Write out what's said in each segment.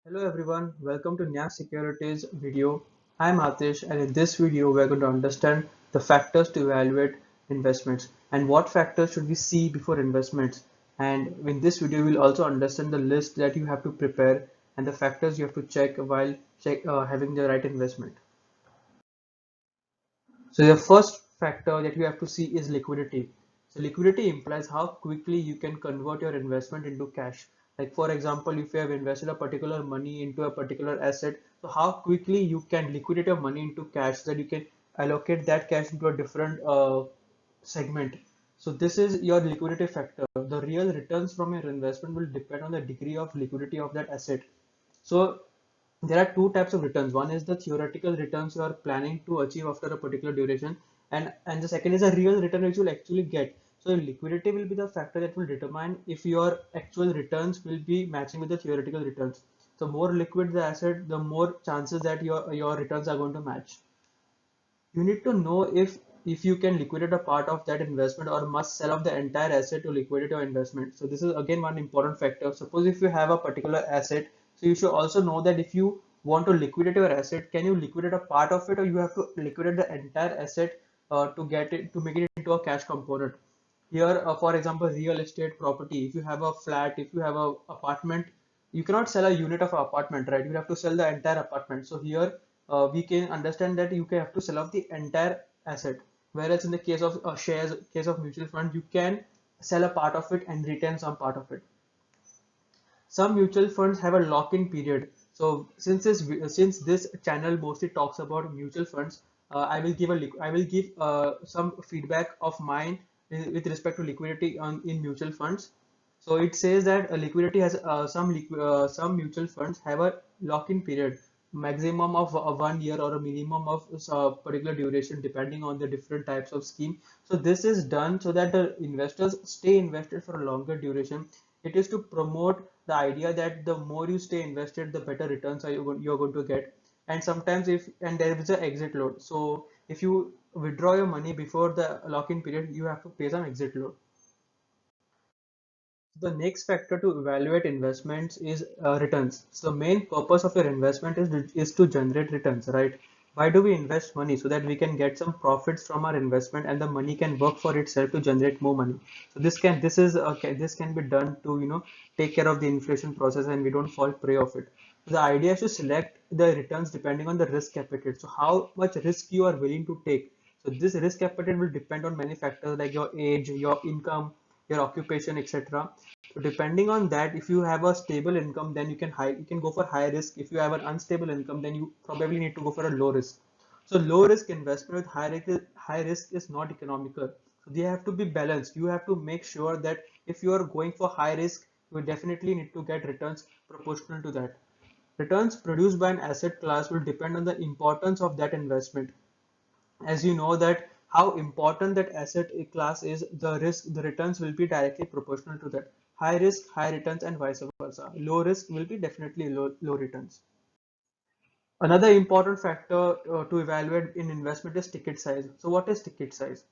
Hello everyone, welcome to Nyam Securities video. I'm Atish and in this video we're going to understand the factors to evaluate investments and what factors should we see before investments. And in this video we'll also understand the list that you have to prepare and the factors you have to check while having the right investment. So the first factor that you have to see is liquidity. So liquidity implies how quickly you can convert your investment into cash. Like for example, if you have invested a particular money into a particular asset, so how quickly you can liquidate your money into cash so that you can allocate that cash into a different segment. So this is your liquidity factor. The real returns from your investment will depend on the degree of liquidity of that asset. So there are two types of returns. One is the theoretical returns you are planning to achieve after a particular duration, and the second is a real return which you will actually get. So liquidity will be the factor that will determine if your actual returns will be matching with the theoretical returns. So more liquid the asset, the more chances that your returns are going to match. You need to know if you can liquidate a part of that investment or must sell off the entire asset to liquidate your investment. So this is again one important factor. Suppose if you have a particular asset, so you should also know that if you want to liquidate your asset, can you liquidate a part of it or you have to liquidate the entire asset to make it into a cash component. Here, for example, real estate property, if you have a flat, if you have a apartment, you cannot sell a unit of an apartment, right? You have to sell the entire apartment. So here we can understand that you can have to sell off the entire asset. Whereas in the case of shares, case of mutual fund, you can sell a part of it and retain some part of it. Some mutual funds have a lock-in period. So since this channel mostly talks about mutual funds, I will give some feedback of mine with respect to liquidity in mutual funds. So it says that liquidity has some mutual funds have a lock-in period, maximum of 1 year or a minimum of particular duration depending on the different types of scheme. So this is done so that the investors stay invested for a longer duration. It is to promote the idea that the more you stay invested, the better returns you're going to get. And sometimes if and there is an exit load. So if you withdraw your money before the lock-in period, you have to pay some exit load. The next factor to evaluate investments is returns. So the main purpose of your investment is to generate returns, right? Why do we invest money? So that we can get some profits from our investment and the money can work for itself to generate more money. So this can be done to take care of the inflation process and we don't fall prey of it. So the idea is to select the returns depending on the risk appetite. So how much risk you are willing to take. So this risk appetite will depend on many factors like your age, your income, your occupation, etc. So depending on that, if you have a stable income, then you can go for high risk. If you have an unstable income, then you probably need to go for a low risk. So low risk investment with high risk is not economical. So they have to be balanced. You have to make sure that if you are going for high risk, you definitely need to get returns proportional to that. Returns produced by an asset class will depend on the importance of that investment. As you know that how important that asset class is, the returns will be directly proportional to that. High risk, high returns, and vice versa. Low risk will be definitely low returns. Another important factor to evaluate in investment is ticket size. So what is ticket size?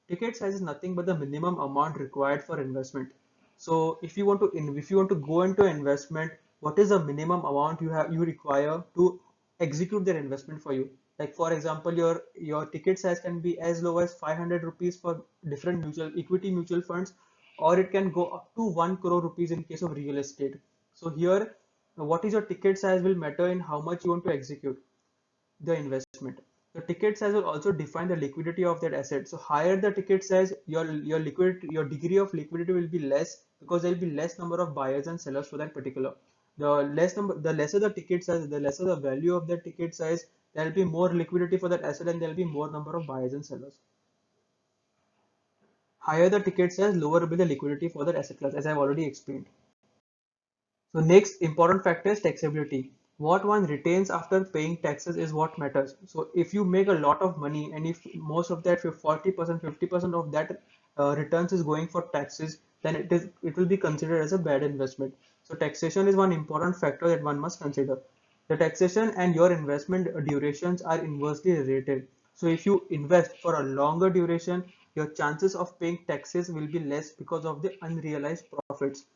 Ticket size is nothing but the minimum amount required for investment. So if you want to go into investment, what is the minimum amount you require to execute their investment for you? Like for example, your ticket size can be as low as 500 rupees for different mutual funds, or it can go up to 1 crore rupees in case of real estate. So here what is your ticket size will matter in how much you want to execute the investment. The ticket size will also define the liquidity of that asset. So higher the ticket size, your degree of liquidity will be less because there will be less number of buyers and sellers for that particular. The lesser the ticket size, the lesser the value of the ticket size, there will be more liquidity for that asset and there will be more number of buyers and sellers. Higher the ticket size, lower will be the liquidity for that asset class, as I've already explained. So next important factor is taxability. What one retains after paying taxes is what matters. So if you make a lot of money and if most of that 40%, 50% of that returns is going for taxes, then it will be considered as a bad investment. So taxation is one important factor that one must consider. The taxation and your investment durations are inversely related. So if you invest for a longer duration, your chances of paying taxes will be less because of the unrealized profits.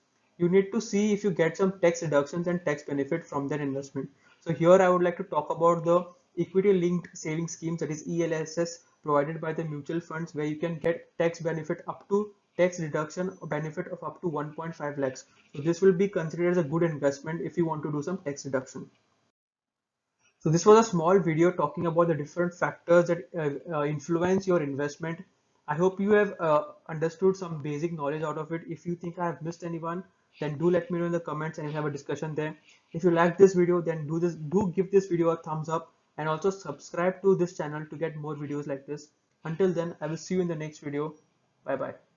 you need to see if you get some tax deductions and tax benefit from that investment. So here I would like to talk about the equity linked saving schemes, that is ELSS, provided by the mutual funds, where you can get tax benefit up to tax deduction or benefit of up to 1.5 lakhs. So this will be considered as a good investment if you want to do some tax deduction. So this was a small video talking about the different factors that influence your investment. I hope you have understood some basic knowledge out of it. If you think I have missed anyone, then do let me know in the comments and we'll have a discussion there. If you like this video, then do give this video a thumbs up and also subscribe to this channel to get more videos like this. Until then, I will see you in the next video. Bye bye.